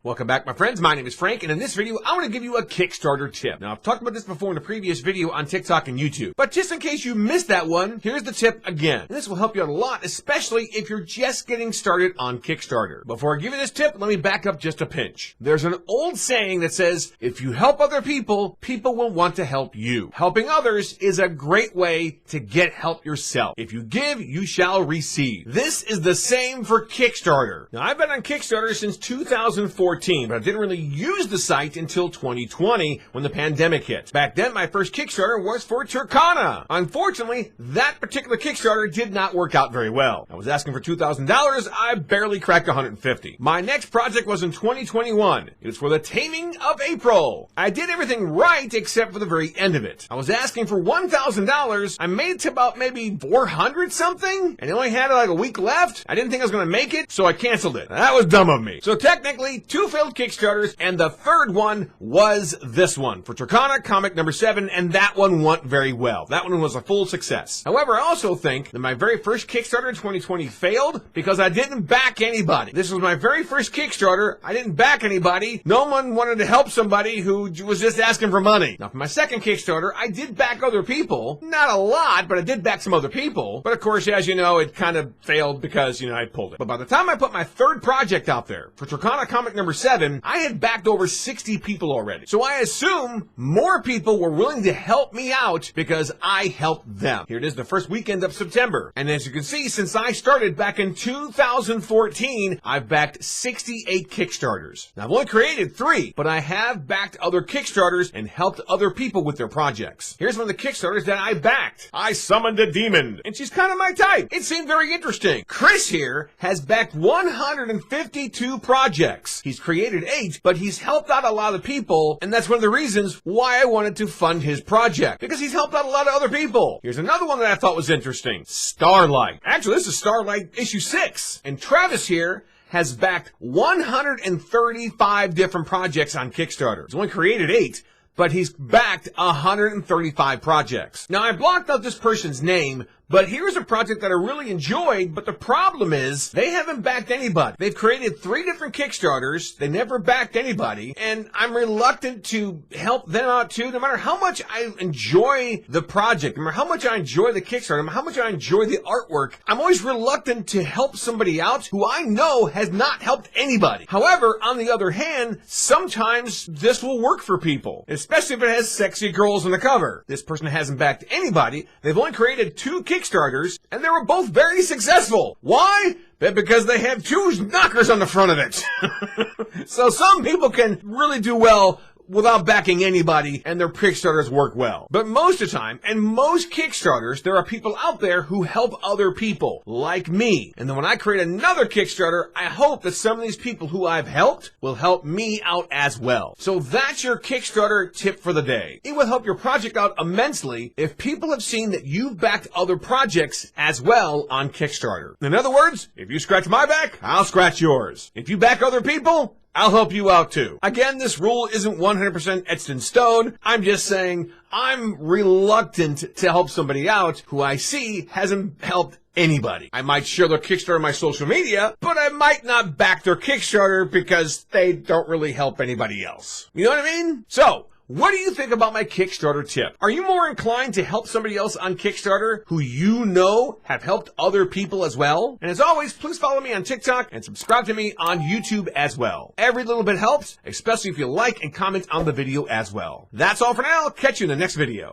Welcome back, my friends. My name is Frank, and in this video, I want to give you a Kickstarter tip. Now, I've talked about this before in a previous video on TikTok and YouTube, but just in case you missed that one, here's the tip again. And this will help you out a lot, especially if you're just getting started on Kickstarter. Before I give you this tip, let me back up just a pinch. There's an old saying that says, if you help other people, people will want to help you. Helping others is a great way to get help yourself. If you give, you shall receive. This is the same for Kickstarter. Now, I've been on Kickstarter since 2014. But I didn't really use the site until 2020 when the pandemic hit. Back then, my first Kickstarter was for Turkana. Unfortunately, that particular Kickstarter did not work out very well. I was asking for $2,000. I barely cracked $150. My next project was in 2021. It was for the Taming of April. I did everything right except for the very end of it. I was asking for $1,000. I made it to about maybe 400 something, and I only had like a week left. I didn't think I was going to make it, so I canceled it. That was dumb of me. So technically, two failed Kickstarters, and the third one was this one for Turkana comic number 7, and that one went very well. That one was a full success. However, I also think that my very first Kickstarter in 2020 failed because I didn't back anybody. This was my very first Kickstarter. I didn't back anybody. No one wanted to help somebody who was just asking for money. Now, for my second Kickstarter, I did back other people. Not a lot, but I did back some other people. But of course, as you know, it kind of failed because, I pulled it. But by the time I put my third project out there for Turkana comic number 7, I had backed over 60 people already. So I assume more people were willing to help me out because I helped them. Here it is, the first weekend of September. And as you can see, since I started back in 2014, I've backed 68 Kickstarters. Now, I've only created 3, but I have backed other Kickstarters and helped other people with their projects. Here's one of the Kickstarters that I backed. I summoned a demon, and she's kind of my type. It seemed very interesting. Chris here has backed 152 projects. He's created 8, but he's helped out a lot of people, and that's one of the reasons why I wanted to fund his project, because he's helped out a lot of other people. Here's another one that I thought was interesting. Starlight. Actually, this is Starlight issue 6, and Travis here has backed 135 different projects on Kickstarter. He's only created 8, but he's backed 135 projects. Now, I blocked out this person's name, but here's a project that I really enjoyed, but the problem is they haven't backed anybody. They've created 3 different Kickstarters. They never backed anybody, and I'm reluctant to help them out too, no matter how much I enjoy the project, no matter how much I enjoy the Kickstarter, no matter how much I enjoy the artwork. I'm always reluctant to help somebody out who I know has not helped anybody. However, on the other hand, sometimes this will work for people, especially if it has sexy girls on the cover. This person hasn't backed anybody. They've only created 2 Kickstarters, and they were both very successful. Why? Because they have 2 knockers on the front of it. So some people can really do well without backing anybody, and their Kickstarters work well. But most of the time, and most Kickstarters, there are people out there who help other people, like me. And then when I create another Kickstarter, I hope that some of these people who I've helped will help me out as well. So that's your Kickstarter tip for the day. It will help your project out immensely if people have seen that you've backed other projects as well on Kickstarter. In other words, if you scratch my back, I'll scratch yours. If you back other people, I'll help you out too. Again, this rule isn't 100% etched in stone. I'm just saying I'm reluctant to help somebody out who I see hasn't helped anybody. I might share their Kickstarter on my social media, but I might not back their Kickstarter because they don't really help anybody else. You know what I mean? So, what do you think about my Kickstarter tip? Are you more inclined to help somebody else on Kickstarter who you know have helped other people as well? And as always, please follow me on TikTok and subscribe to me on YouTube as well. Every little bit helps, especially if you like and comment on the video as well. That's all for now. Catch you in the next video.